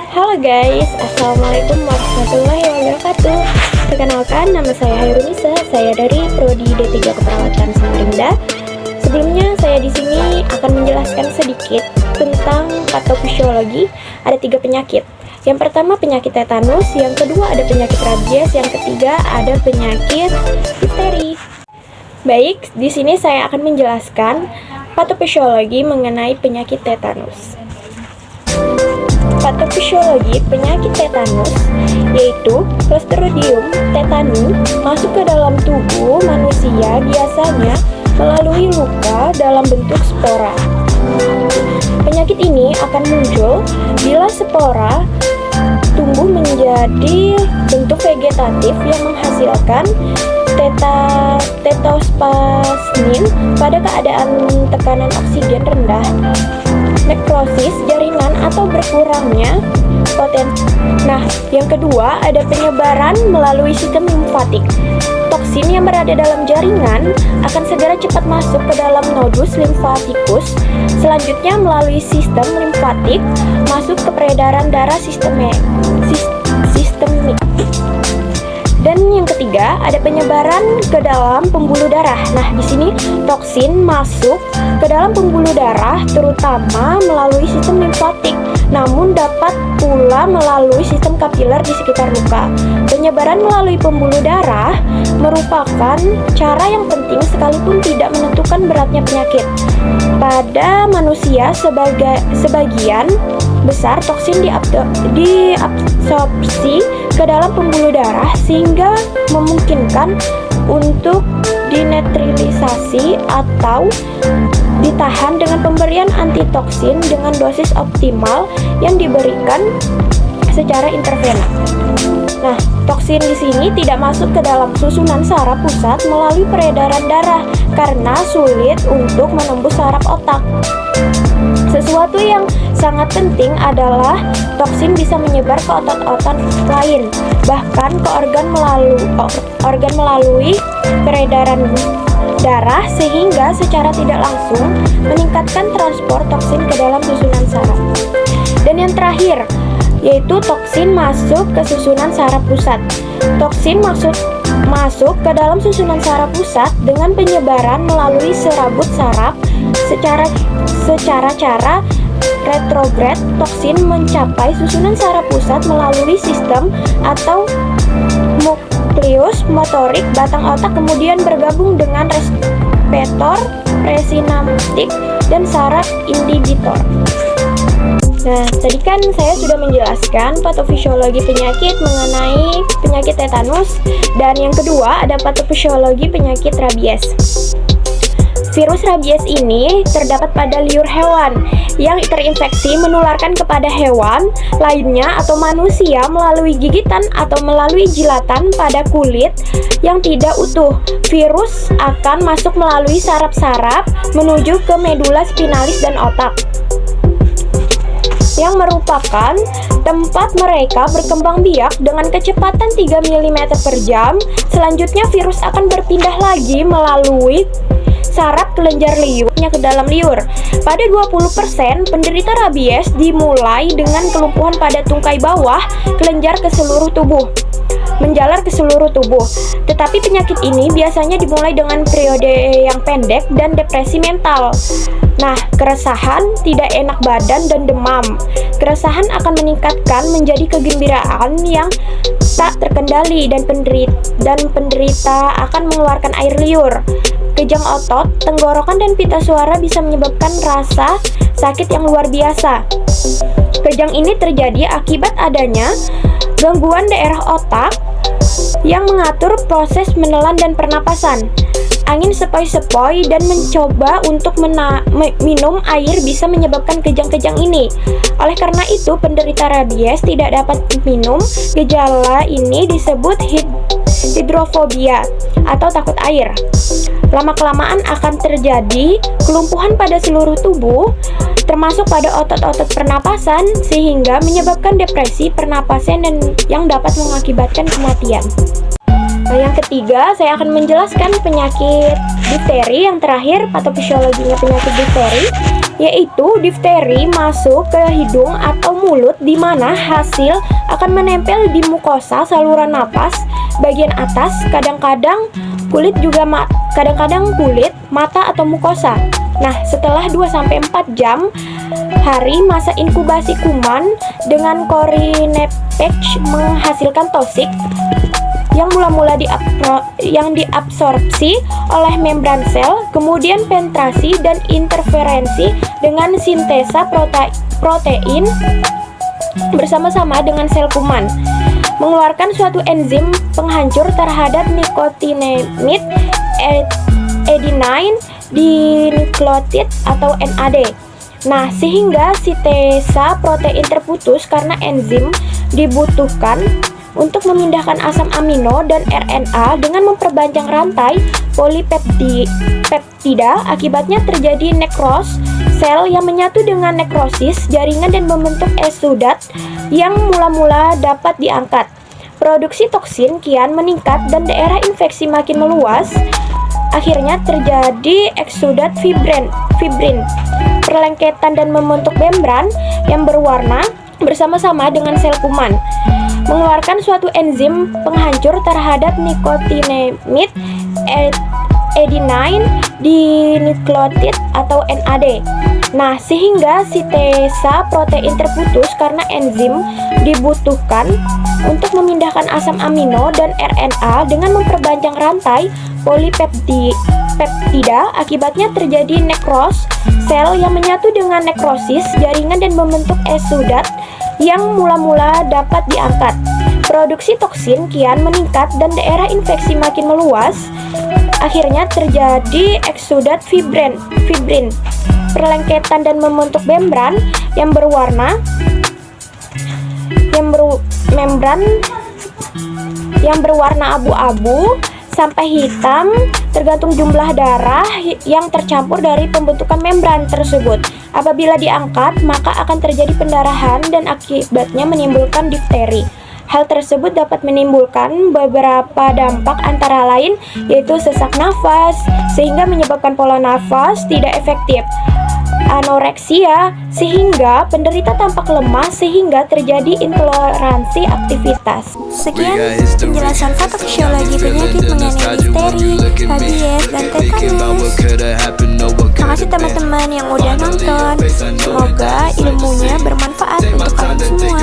Halo guys, Assalamualaikum warahmatullahi wabarakatuh. Perkenalkan, nama saya Hairunisa. Saya dari Prodi D3 Keperawatan Samarinda. Sebelumnya saya di sini akan menjelaskan sedikit tentang patofisiologi. Ada 3 penyakit. Yang pertama penyakit tetanus, yang kedua ada penyakit rabies, yang ketiga ada penyakit difteri. Baik, di sini saya akan menjelaskan patofisiologi mengenai penyakit tetanus. Patofisiologi penyakit tetanus yaitu Clostridium tetani masuk ke dalam tubuh manusia biasanya melalui luka dalam bentuk spora. Penyakit ini akan muncul bila spora tumbuh menjadi bentuk vegetatif yang menghasilkan tetospasmin pada keadaan tekanan oksigen rendah, nekrosis jaringan atau berkurangnya potensi. Nah, yang kedua ada penyebaran melalui sistem limfatik. Toksin yang berada dalam jaringan akan segera cepat masuk ke dalam nodus limfatikus. Selanjutnya melalui sistem limfatik masuk ke peredaran darah sistemik. Dan yang ketiga ada penyebaran ke dalam pembuluh darah. Nah, di sini toksin masuk ke dalam pembuluh darah terutama melalui sistem limfatik, namun dapat pula melalui sistem kapiler di sekitar luka. Penyebaran melalui pembuluh darah merupakan cara yang penting sekalipun tidak menentukan beratnya penyakit. Pada manusia sebagian besar toksin diabsorpsi ke dalam pembuluh darah sehingga memungkinkan untuk dinetralisasi atau ditahan dengan pemberian antitoksin dengan dosis optimal yang diberikan secara intravena. Nah, toksin di sini tidak masuk ke dalam susunan saraf pusat melalui peredaran darah karena sulit untuk menembus saraf otak. Sesuatu yang sangat penting adalah toksin bisa menyebar ke otot-otot lain, bahkan ke organ melalui peredaran darah sehingga secara tidak langsung meningkatkan transport toksin ke dalam susunan saraf. Dan yang terakhir yaitu toksin masuk ke susunan saraf pusat. Toksin masuk ke dalam susunan saraf pusat dengan penyebaran melalui serabut saraf secara cara retrograd. Toksin mencapai susunan saraf pusat melalui sistem atau nukleus motorik batang otak, kemudian bergabung dengan reseptor presinaptik dan saraf inhibitor. Nah, tadi kan saya sudah menjelaskan patofisiologi penyakit mengenai penyakit tetanus, dan yang kedua ada patofisiologi penyakit rabies. Virus rabies ini terdapat pada liur hewan yang terinfeksi menularkan kepada hewan lainnya atau manusia melalui gigitan atau melalui jilatan pada kulit yang tidak utuh. Virus akan masuk melalui saraf-saraf menuju ke medula spinalis dan otak, yang merupakan tempat mereka berkembang biak dengan kecepatan 3 mm per jam. Selanjutnya virus akan berpindah lagi melalui saraf kelenjar liurnya ke dalam liur. Pada 20% penderita rabies dimulai dengan kelumpuhan pada tungkai bawah kelenjar ke seluruh tubuh, menjalar ke seluruh tubuh. Tetapi penyakit ini biasanya dimulai dengan periode yang pendek dan depresi mental. Nah, keresahan, tidak enak badan, dan demam. Keresahan akan meningkatkan menjadi kegembiraan yang tak terkendali dan penderita akan mengeluarkan air liur. Kejang otot, tenggorokan, dan pita suara bisa menyebabkan rasa sakit yang luar biasa. Kejang ini terjadi akibat adanya gangguan daerah otak yang mengatur proses menelan dan pernapasan. Angin sepoi-sepoi dan mencoba untuk minum air bisa menyebabkan kejang-kejang ini. Oleh karena itu, penderita rabies tidak dapat minum. Gejala ini disebut hidrofobia atau takut air. Lama-kelamaan akan terjadi kelumpuhan pada seluruh tubuh, termasuk pada otot-otot pernapasan, sehingga menyebabkan depresi pernapasan dan yang dapat mengakibatkan kematian. Nah, yang ketiga, saya akan menjelaskan penyakit difteri. Yang terakhir, patofisiologinya penyakit difteri. yaitu difteri masuk ke hidung atau mulut di mana hasil akan menempel di mukosa saluran napas bagian atas, kadang-kadang kulit, mata atau mukosa. Nah, setelah 2-4 jam hari masa inkubasi kuman dengan Corinnephage menghasilkan toksik yang mula-mula diabsorpsi oleh membran sel, kemudian penetrasi dan interferensi dengan sintesa protein bersama-sama dengan sel kuman, mengeluarkan suatu enzim penghancur terhadap nikotinamid adenine dinukleotid atau NAD. Nah, sehingga sintesa protein terputus karena enzim dibutuhkan untuk memindahkan asam amino dan RNA dengan memperpanjang rantai polipeptida. Akibatnya terjadi nekros sel yang menyatu dengan nekrosis jaringan dan membentuk eksudat yang mula-mula dapat diangkat. Produksi toksin kian meningkat dan daerah infeksi makin meluas. Akhirnya terjadi eksudat fibrin, perlengketan dan membentuk membran yang berwarna bersama-sama dengan sel kuman, mengeluarkan suatu enzim penghancur terhadap nikotinamid adenine dinukleotid atau NAD. Nah, sehingga sintesa protein terputus karena enzim dibutuhkan untuk memindahkan asam amino dan RNA dengan memperpanjang rantai polipeptida. Akibatnya terjadi nekros sel yang menyatu dengan nekrosis jaringan dan membentuk eksudat yang mula-mula dapat diangkat. Produksi toksin kian meningkat dan daerah infeksi makin meluas. Akhirnya terjadi eksudat fibrin, perlengketan dan membentuk membran yang berwarna abu-abu sampai hitam tergantung jumlah darah yang tercampur dari pembentukan membran tersebut. Apabila diangkat, maka akan terjadi pendarahan dan akibatnya menimbulkan difteri. Hal tersebut dapat menimbulkan beberapa dampak antara lain yaitu sesak nafas sehingga menyebabkan pola nafas tidak efektif, anoreksia sehingga penderita tampak lemah sehingga terjadi intoleransi aktivitas. Sekian penjelasan patofisiologi penyakit mengenai difteri, rabies, dan tetanus. Makasih teman-teman yang udah nonton. Semoga ilmunya bermanfaat untuk kalian semua.